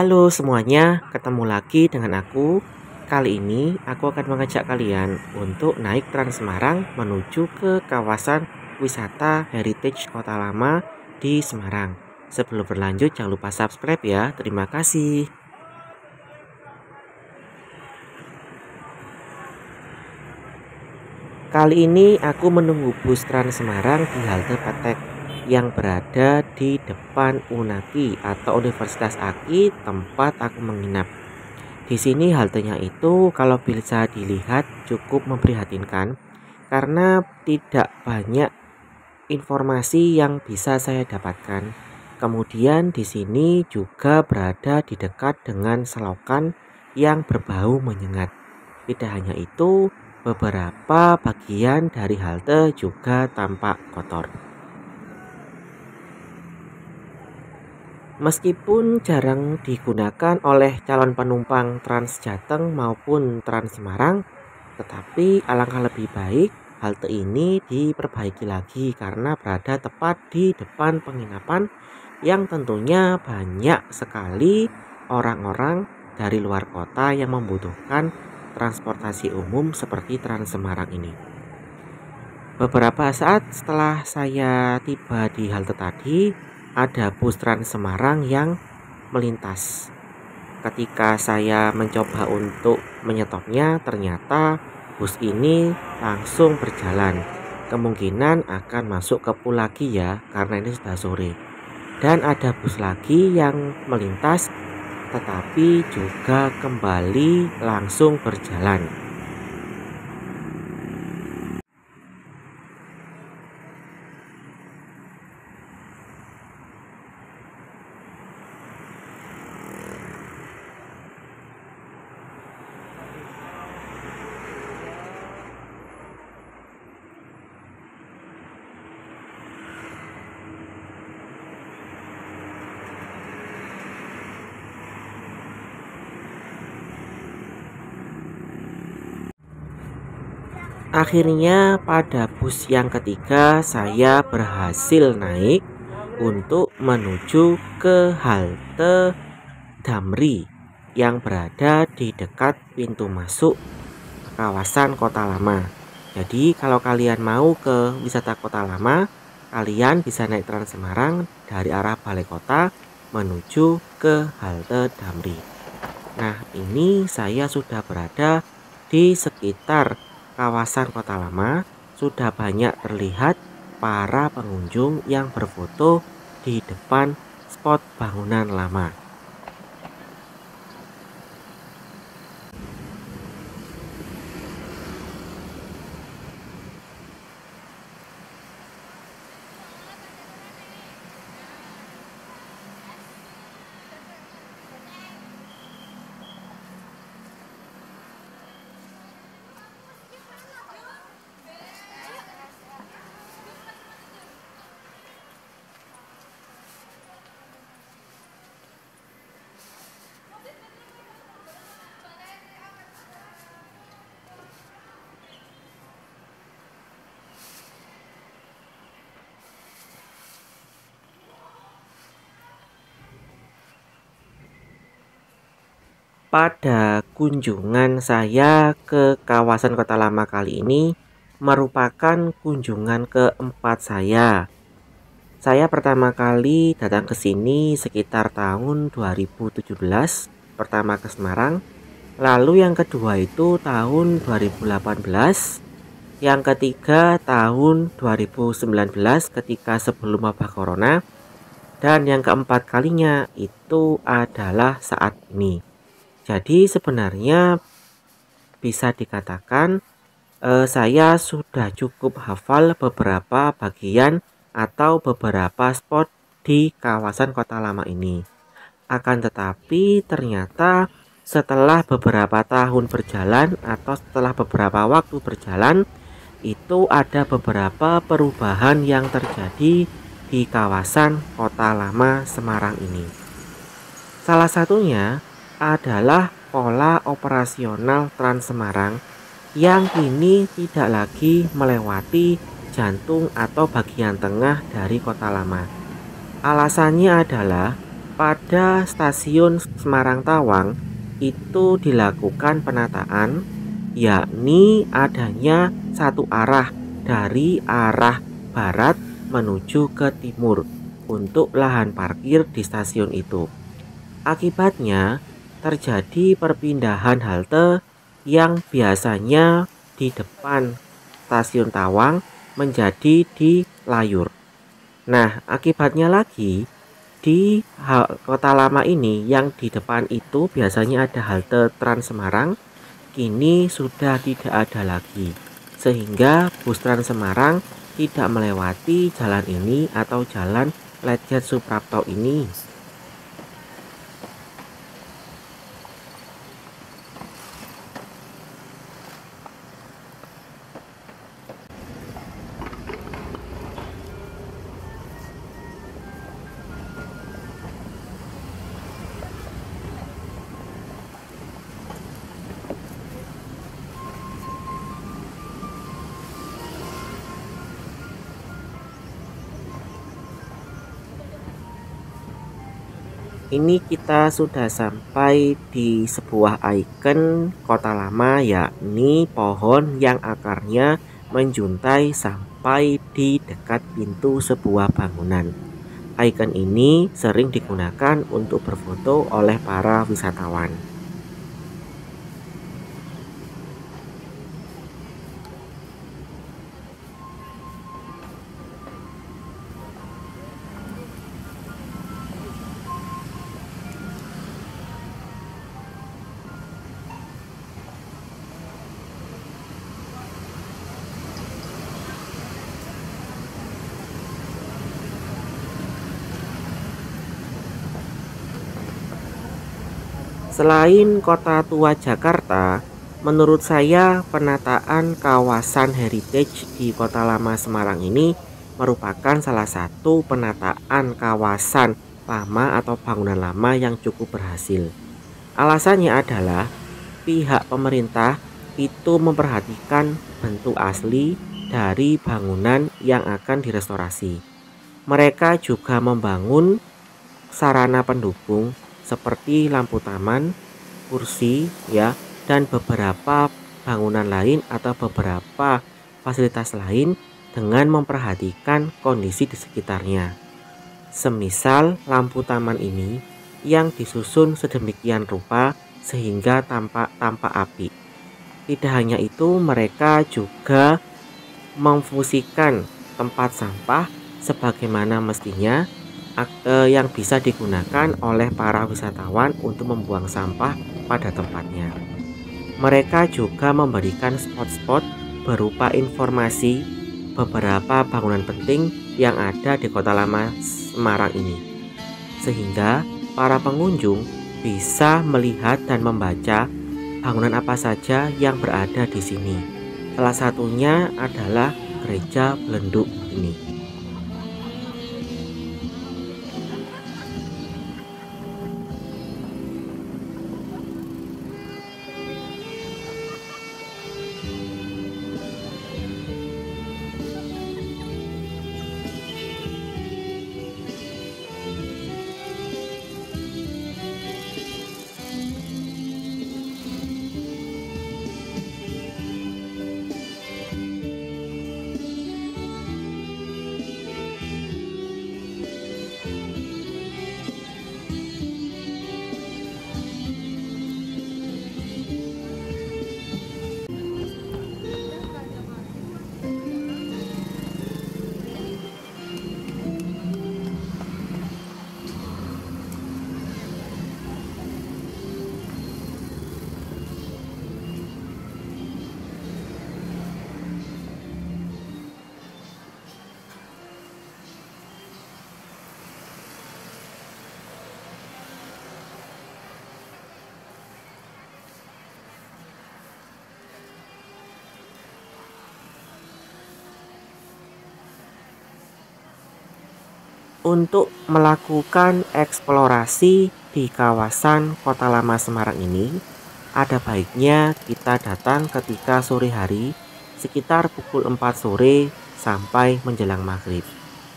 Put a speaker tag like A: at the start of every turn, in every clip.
A: Halo semuanya, ketemu lagi dengan aku. Kali ini aku akan mengajak kalian untuk naik Trans Semarang menuju ke kawasan wisata Heritage Kota Lama di Semarang. Sebelum berlanjut jangan lupa subscribe ya. Terima kasih. Kali ini aku menunggu bus Trans Semarang di halte Petek yang berada di depan UNAKI atau Universitas Aki, tempat aku menginap. Di sini haltenya itu kalau bisa dilihat cukup memprihatinkan karena tidak banyak informasi yang bisa saya dapatkan. Kemudian di sini juga berada di dekat dengan selokan yang berbau menyengat. Tidak hanya itu, beberapa bagian dari halte juga tampak kotor. Meskipun jarang digunakan oleh calon penumpang Trans Jateng maupun Trans Semarang, tetapi alangkah lebih baik halte ini diperbaiki lagi karena berada tepat di depan penginapan yang tentunya banyak sekali orang-orang dari luar kota yang membutuhkan transportasi umum seperti Trans Semarang ini. Beberapa saat setelah saya tiba di halte tadi, ada bus Trans Semarang yang melintas. Ketika saya mencoba untuk menyetopnya, ternyata bus ini langsung berjalan. Kemungkinan akan masuk ke Pul lagi ya, karena ini sudah sore. Dan ada bus lagi yang melintas, tetapi juga kembali langsung berjalan. Akhirnya pada bus yang ketiga saya berhasil naik untuk menuju ke halte Damri yang berada di dekat pintu masuk kawasan Kota Lama. Jadi kalau kalian mau ke wisata Kota Lama, kalian bisa naik Trans Semarang dari arah Balai Kota menuju ke halte Damri. Nah, ini saya sudah berada di sekitar kawasan Kota Lama. Sudah banyak terlihat para pengunjung yang berfoto di depan spot bangunan lama. Pada kunjungan saya ke kawasan Kota Lama kali ini merupakan kunjungan keempat saya. Saya pertama kali datang ke sini sekitar tahun 2017, pertama ke Semarang. Lalu yang kedua itu tahun 2018, yang ketiga tahun 2019 ketika sebelum wabah corona, dan yang keempat kalinya itu adalah saat ini. Jadi sebenarnya bisa dikatakan saya sudah cukup hafal beberapa bagian atau beberapa spot di kawasan Kota Lama ini. Akan tetapi ternyata setelah beberapa tahun berjalan atau setelah beberapa waktu berjalan, itu ada beberapa perubahan yang terjadi di kawasan Kota Lama Semarang ini. Salah satunya adalah pola operasional Trans Semarang yang kini tidak lagi melewati jantung atau bagian tengah dari Kota Lama. Alasannya adalah Pada stasiun Semarang Tawang itu dilakukan penataan, yakni adanya satu arah dari arah barat menuju ke timur untuk lahan parkir di stasiun itu. Akibatnya terjadi perpindahan halte yang biasanya di depan stasiun Tawang menjadi di Layur. Nah, akibatnya lagi di Kota Lama ini yang di depan itu biasanya ada halte Trans Semarang, kini sudah tidak ada lagi. Sehingga bus Trans Semarang tidak melewati jalan ini atau jalan Ledjen Suprapto ini. Ini kita sudah sampai di sebuah ikon Kota Lama, yakni pohon yang akarnya menjuntai sampai di dekat pintu sebuah bangunan. Ikon ini sering digunakan untuk berfoto oleh para wisatawan. Selain Kota Tua Jakarta, menurut saya penataan kawasan heritage di Kota Lama Semarang ini merupakan salah satu penataan kawasan lama atau bangunan lama yang cukup berhasil. Alasannya adalah pihak pemerintah itu memperhatikan bentuk asli dari bangunan yang akan direstorasi. Mereka juga membangun sarana pendukung seperti lampu taman, kursi, dan beberapa bangunan lain atau beberapa fasilitas lain dengan memperhatikan kondisi di sekitarnya. Semisal lampu taman ini yang disusun sedemikian rupa sehingga tampak api. Tidak hanya itu, mereka juga memfungsikan tempat sampah sebagaimana mestinya yang bisa digunakan oleh para wisatawan untuk membuang sampah pada tempatnya. Mereka juga memberikan spot-spot berupa informasi beberapa bangunan penting yang ada di Kota Lama Semarang ini, sehingga para pengunjung bisa melihat dan membaca bangunan apa saja yang berada di sini. Salah satunya adalah Gereja Belenduk ini. Untuk melakukan eksplorasi di kawasan Kota Lama Semarang ini, ada baiknya kita datang ketika sore hari sekitar pukul 4 sore sampai menjelang maghrib.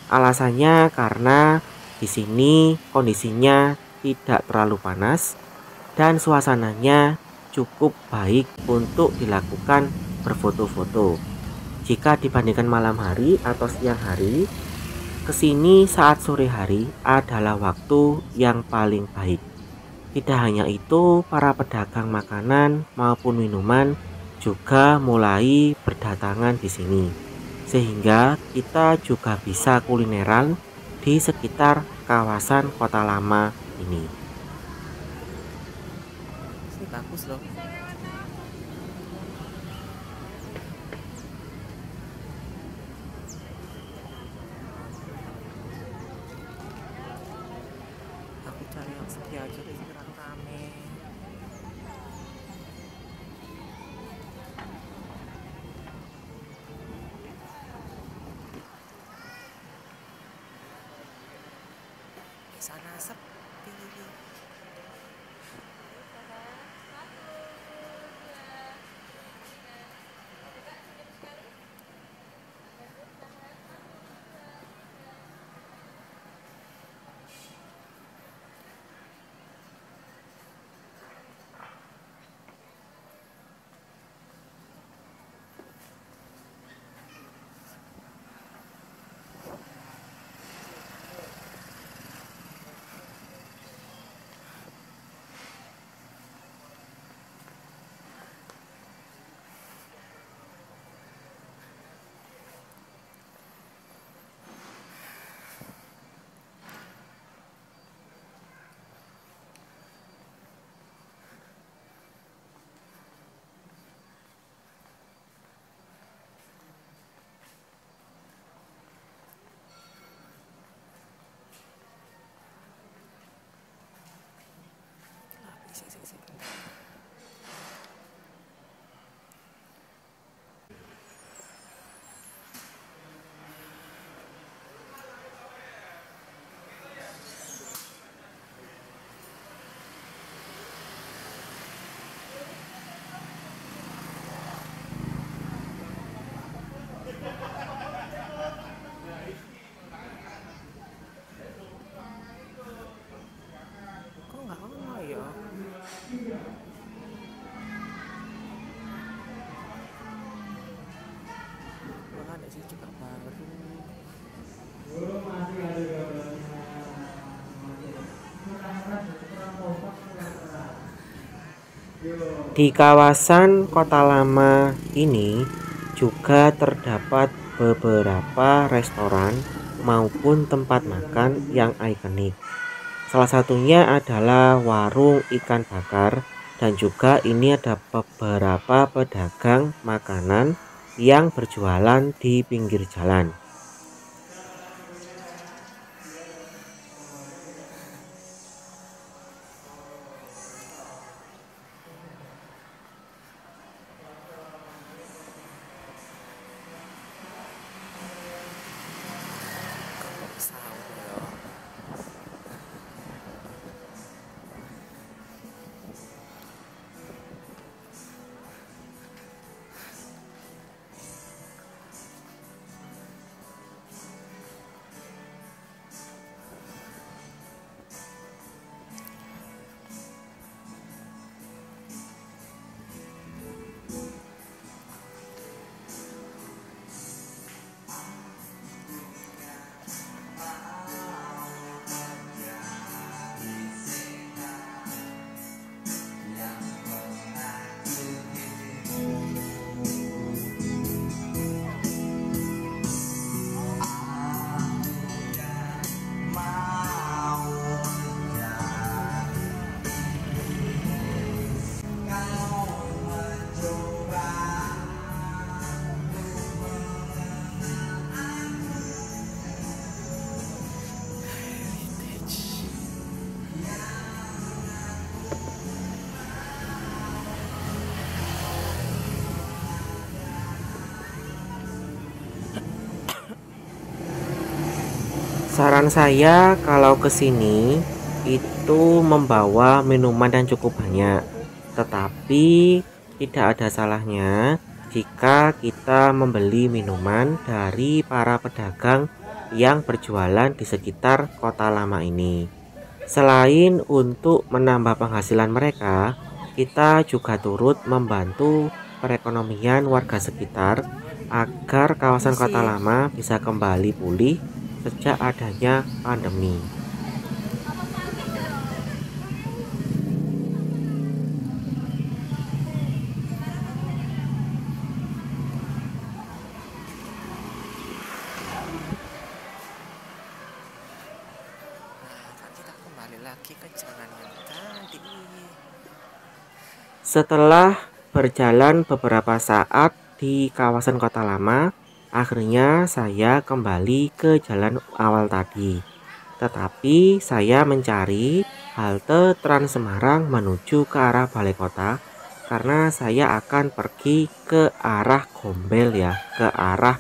A: Alasannya karena Di sini kondisinya tidak terlalu panas dan suasananya cukup baik untuk dilakukan berfoto-foto. Jika dibandingkan malam hari atau siang hari, kesini saat sore hari adalah waktu yang paling baik. Tidak hanya itu, para pedagang makanan maupun minuman juga mulai berdatangan di sini. Sehingga kita juga bisa kulineran di sekitar kawasan Kota Lama ini.
B: Ini bagus loh. Aku cari yang sepi aja deh, kurang rame. Di sana sepi. Sih. Kok nggak ono ya? Makanya sih juga baru.
A: Di kawasan Kota Lama ini juga terdapat beberapa restoran maupun tempat makan yang ikonik. Salah satunya adalah warung ikan bakar, dan juga ini ada beberapa pedagang makanan yang berjualan di pinggir jalan.
B: Kok sahur ya?
A: Saran saya kalau kesini itu membawa minuman yang cukup banyak, tetapi tidak ada salahnya jika kita membeli minuman dari para pedagang yang berjualan di sekitar kota lama ini. Selain untuk menambah penghasilan mereka, kita juga turut membantu perekonomian warga sekitar agar
B: Iya
A: kawasan kota
B: sih.
A: lama bisa kembali pulih sejak adanya pandemi.
B: Nah, kan kita kembali lagi ke jalan yang tadi.
A: Setelah berjalan beberapa saat di kawasan kota lama, akhirnya saya kembali ke jalan awal tadi. Tetapi saya mencari halte Trans Semarang menuju ke arah balai kota karena saya akan pergi ke arah Gombel ya, ke arah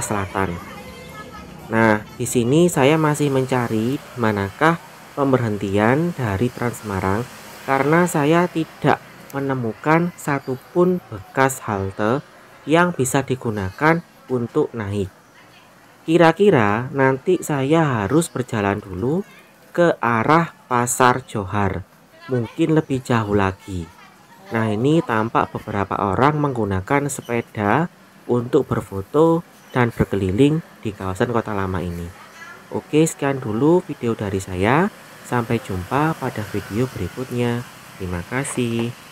A: selatan. Nah, di sini saya masih mencari di manakah pemberhentian dari Trans Semarang karena saya tidak menemukan satupun bekas halte yang bisa digunakan untuk naik. Kira-kira nanti saya harus berjalan dulu ke arah Pasar Johar, mungkin lebih jauh lagi. Nah, ini tampak beberapa orang menggunakan sepeda untuk berfoto dan berkeliling di kawasan kota lama ini. Oke, sekian dulu video dari saya. Sampai jumpa pada video berikutnya. Terima kasih.